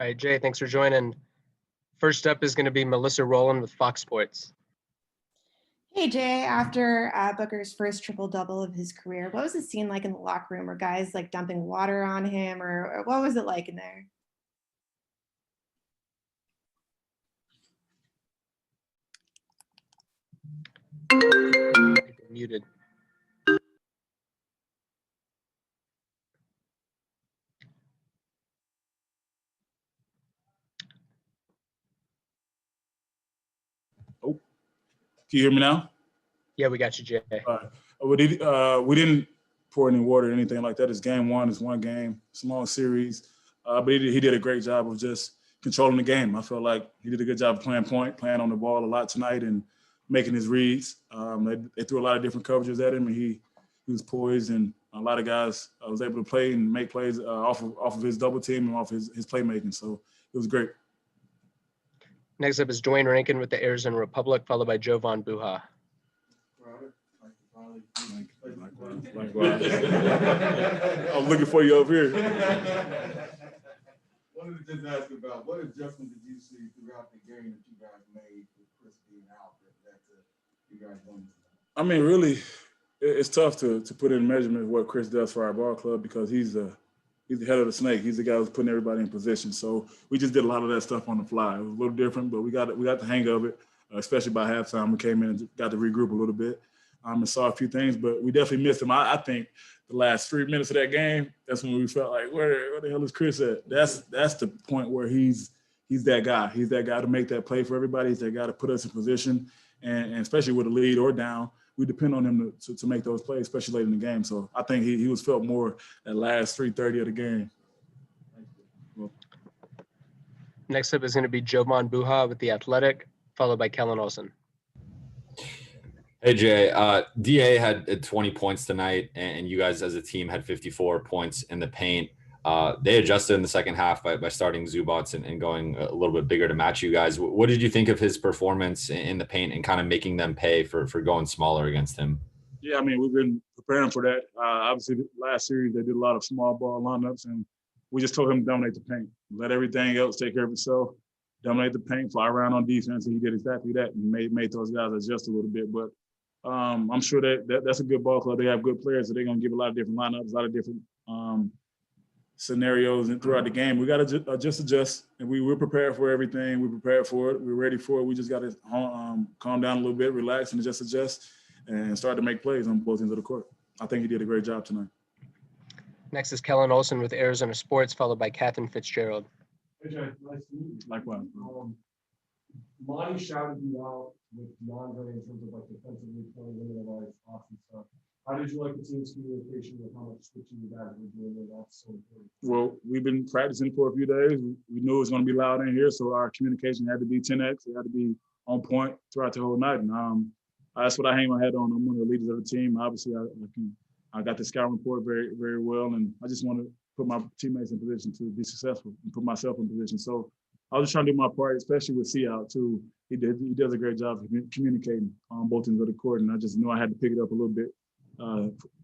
All right, Jay, thanks for joining. First up is going to be Melissa Rowland with Fox Sports. Hey, Jay, after Booker's first triple-double of his career, what was the scene like in the locker room? Were guys like dumping water on him, or what was it like in there? Muted. Oh, can you hear me now? Yeah, we got you, Jay. We didn't pour any water or anything like that. It's game one. It's one game. It's a long series. But he did a great job of just controlling the game. I felt like he did a good job of playing on the ball a lot tonight and making his reads. They threw a lot of different coverages at him, and he was poised, and a lot of guys was able to play and make plays off of his double team and off his playmaking. So it was great. Next up is Dwayne Rankin with the Arizona Republic, followed by Jovan Buha. Likewise. I was looking for you over here. Wanted to just ask about what adjustment did you see throughout the game that you guys made with Chris being out that led to you guys winning? I mean, really, it's tough to put in measurement what Chris does for our ball club because he's the head of the snake. He's the guy who's putting everybody in position. So we just did a lot of that stuff on the fly. It was a little different, but we got the hang of it, especially by halftime. We came in and got to regroup a little bit and saw a few things, but we definitely missed him. I think the last 3 minutes of that game, that's when we felt like, where the hell is Chris at? That's the point where he's that guy. He's that guy to make that play for everybody. He's that guy to put us in position, and especially with a lead or down, we depend on him to make those plays, especially late in the game. So I think he was felt more at last 3:30 of the game. Next up is going to be Jovan Buha with the Athletic, followed by Kellen Olson. Hey, Jay. DA had 20 points tonight, and you guys as a team had 54 points in the paint. They adjusted in the second half by starting Zubats and going a little bit bigger to match you guys. What did you think of his performance in the paint and kind of making them pay for going smaller against him? Yeah, I mean, we've been preparing for that. Obviously, last series, they did a lot of small ball lineups, and we just told him to dominate the paint. Let everything else take care of itself. Dominate the paint, fly around on defense, and he did exactly that and made those guys adjust a little bit. But I'm sure that's a good ball club. They have good players, so they're going to give a lot of different lineups, a lot of different scenarios and throughout the game. We got to just adjust, and we're prepared for everything. We're prepared for it. We're ready for it. We just got to calm down a little bit, relax, and just adjust and start to make plays on both ends of the court. I think he did a great job tonight. Next is Kellen Olson with Arizona Sports, followed by Catherine Fitzgerald. Hey, Jay, nice to meet you. Likewise. Monty shouted you out with DeAndre in terms of like defensively playing limited life, awesome stuff. How did you like the team's communication with how much switching you guys were doing there? That's so important. Well, we've been practicing for a few days. We knew it was going to be loud in here, so our communication had to be 10x. It had to be on point throughout the whole night. And that's what I hang my hat on. I'm one of the leaders of the team. Obviously, I got the scout report very, very well, and I just want to put my teammates in position to be successful and put myself in position. So I was just trying to do my part, especially with C out too. He does a great job of communicating on both ends of the court, and I just knew I had to pick it up a little bit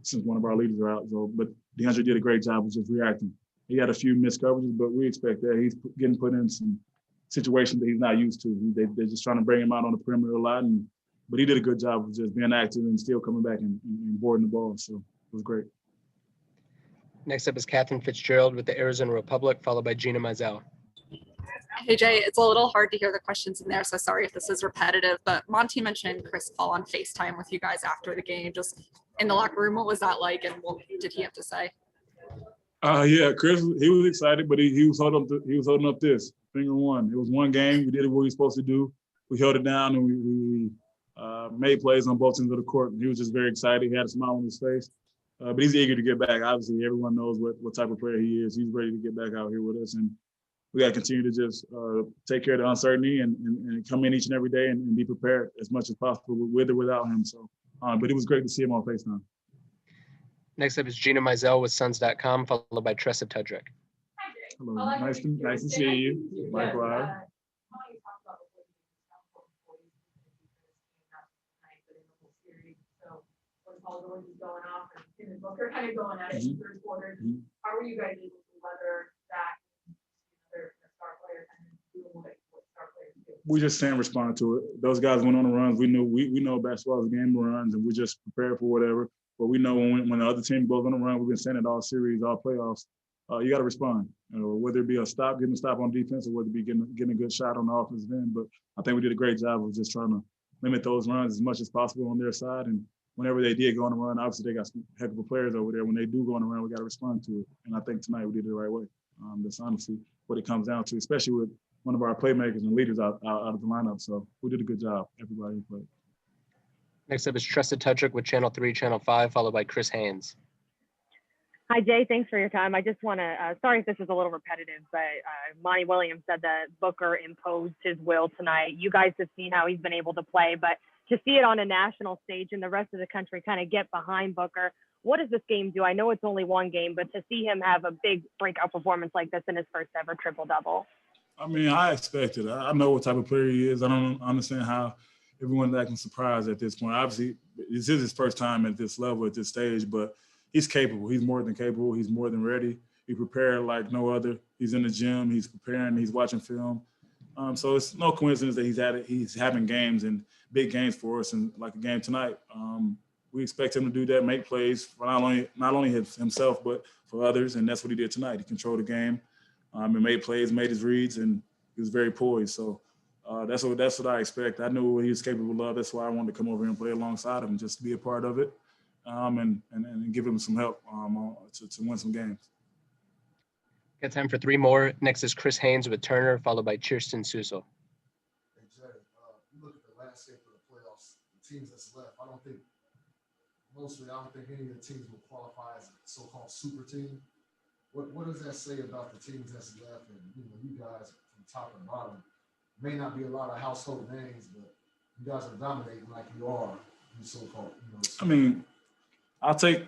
since one of our leaders are out. So, but DeAndre did a great job of just reacting. He had a few missed coverages, but we expect that. He's getting put in some situations that he's not used to. They're just trying to bring him out on the perimeter a lot, but he did a good job of just being active and still coming back and boarding the ball. So it was great. Next up is Catherine Fitzgerald with the Arizona Republic, followed by Gina Mizell. Hey, Jay, it's a little hard to hear the questions in there, so sorry if this is repetitive, but Monty mentioned Chris Paul on FaceTime with you guys after the game. Just in the locker room, what was that like, and what did he have to say? Yeah, Chris, he was excited, but he was holding up this finger one. It was one game. We did what we were supposed to do. We held it down, and we made plays on both ends of the court. He was just very excited. He had a smile on his face. But he's eager to get back. Obviously, everyone knows what type of player he is. He's ready to get back out here with us. And we got to continue to just take care of the uncertainty and come in each and every day and be prepared as much as possible with or without him. So, but it was great to see him on FaceTime. Next up is Gina Mizell with Suns.com, followed by Tressa Tudrick. Hello. Nice to see you. Likewise. Paul George is going off and Tim and Booker kind of going at it in the third quarter. How are you guys able to weather that? They're we just can't respond to it. Those guys went on the runs. We know basketball is a game of runs, and we just prepared for whatever. But we know when the other team goes on a run, we've been saying it all series, all playoffs. You got to respond. Whether it be getting a stop on defense, or whether it be getting a good shot on the offensive end. But I think we did a great job of just trying to limit those runs as much as possible on their side. And whenever they did go on a run, obviously they got some heck of a players over there. When they do go on a run, we got to respond to it. And I think tonight we did it the right way. That's honestly what it comes down to, especially with one of our playmakers and leaders out of the lineup. So we did a good job, everybody who played. Next up is Trusted Tudrick with Channel 3, Channel 5, followed by Chris Haynes. Hi, Jay. Thanks for your time. I just want to, sorry if this is a little repetitive, but Monty Williams said that Booker imposed his will tonight. You guys have seen how he's been able to play, but to see it on a national stage and the rest of the country kind of get behind Booker, what does this game do? I know it's only one game, but to see him have a big breakout performance like this in his first ever triple-double. I mean, I expected it. I know what type of player he is. I don't understand how everyone's acting surprised at this point. Obviously, this is his first time at this level, at this stage, but he's capable. He's more than capable. He's more than ready. He prepared like no other. He's in the gym. He's preparing. He's watching film. So it's no coincidence that he's having games and big games for us, and like a game tonight. We expect him to do that, make plays for not only himself but for others, and that's what he did tonight. He controlled the game, and made plays, made his reads, and he was very poised. So that's what I expect. I knew what he was capable of. That's why I wanted to come over here and play alongside him, just to be a part of it, and give him some help to win some games. Got time for 3 more. Next is Chris Haynes with Turner, followed by Kirsten Susel. Hey, Jay, you look at the landscape of the playoffs, the teams that's left. I don't think any of the teams will qualify as a so-called super team. What does that say about the teams that's left? And you guys from top and bottom may not be a lot of household names, but you guys are dominating like you are. You so-called. I mean, I'd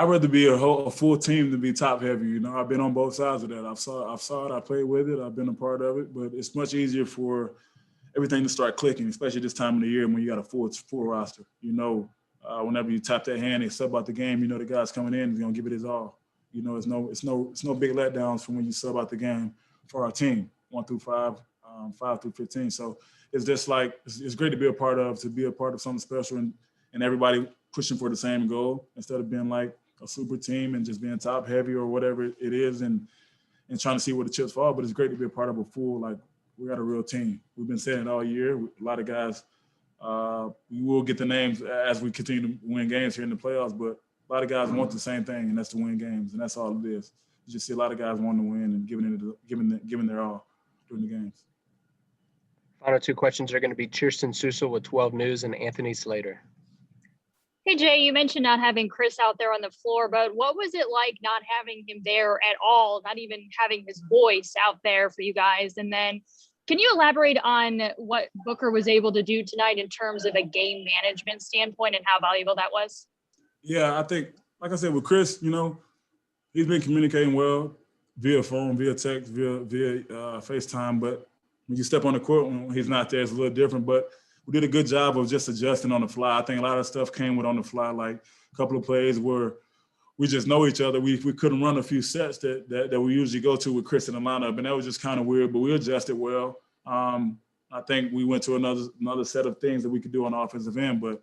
rather be a full team than be top heavy. I've been on both sides of that. I've saw it. I played with it. I've been a part of it. But it's much easier for everything to start clicking, especially this time of the year when you got a full roster. Whenever you tap that hand and sub out the game, the guy's coming in is gonna give it his all. It's no big letdowns from when you sub out the game for our team, 1 through 5, 5 through 15. So it's just like it's great to be a part of something special and everybody pushing for the same goal instead of being like a super team and just being top heavy or whatever it is and trying to see where the chips fall. But it's great to be a part of a full, like, we got a real team. We've been saying it all year. A lot of guys, we will get the names as we continue to win games here in the playoffs, but a lot of guys want the same thing, and that's to win games, and that's all it is. You just see a lot of guys wanting to win and giving their all during the games. Final 2 questions are going to be Kirsten Susel with 12 News and Anthony Slater. Hey, Jay, you mentioned not having Chris out there on the floor, but what was it like not having him there at all, not even having his voice out there for you guys? And then can you elaborate on what Booker was able to do tonight in terms of a game management standpoint and how valuable that was? Yeah, I think, like I said, with Chris, he's been communicating well via phone, via text, via FaceTime. But when you step on the court, when he's not there, it's a little different. But we did a good job of just adjusting on the fly. I think a lot of stuff came with on the fly, like a couple of plays where we just know each other. We couldn't run a few sets that we usually go to with Chris in the lineup, and that was just kind of weird, but we adjusted well. I think we went to another set of things that we could do on the offensive end, but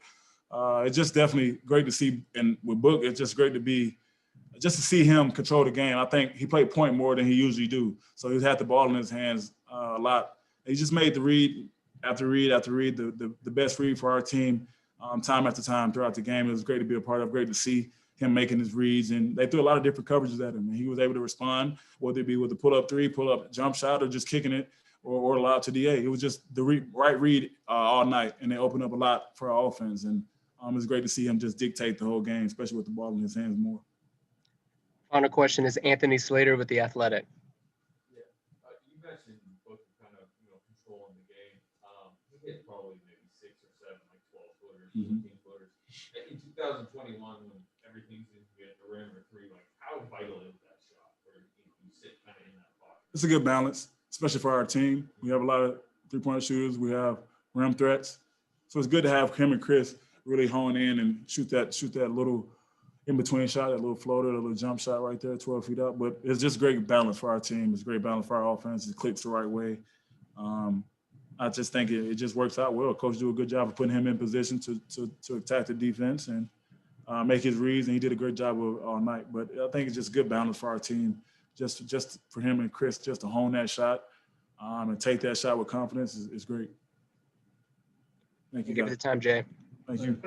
it's just definitely great to see. And with Book, it's just great to see him control the game. I think he played point more than he usually do, so he had the ball in his hands a lot. He just made the read after read after read, the best read for our team time after time throughout the game. It was great to be a part of, great to see him making his reads. And they threw a lot of different coverages at him, and he was able to respond, whether it be with a pull-up 3, pull-up jump shot, or just kicking it or allowed to DA. It was just the right read all night, and they opened up a lot for our offense. And it was great to see him just dictate the whole game, especially with the ball in his hands more. Final question is Anthony Slater with The Athletic. You mentioned Booker kind of, controlling the game. He hit probably maybe 6 or 7, like 12-footers, 14-footers. In 2021, when everything's in the rim or 3, like how vital is that shot where you sit kind of in that pocket? It's a good balance, especially for our team. We have a lot of three-point shooters. We have rim threats. So it's good to have him and Chris really hone in and shoot that little in-between shot, that little floater, that little jump shot right there, 12 feet up. But it's just great balance for our team. It's great balance for our offense. It clicks the right way. I just think it just works out well. Coach do a good job of putting him in position to attack the defense and make his reads, and he did a great job of all night. But I think it's just good balance for our team, just for him and Chris just to hone that shot and take that shot with confidence is great. Thank you, Give it guys. the time, Jay. Thank you.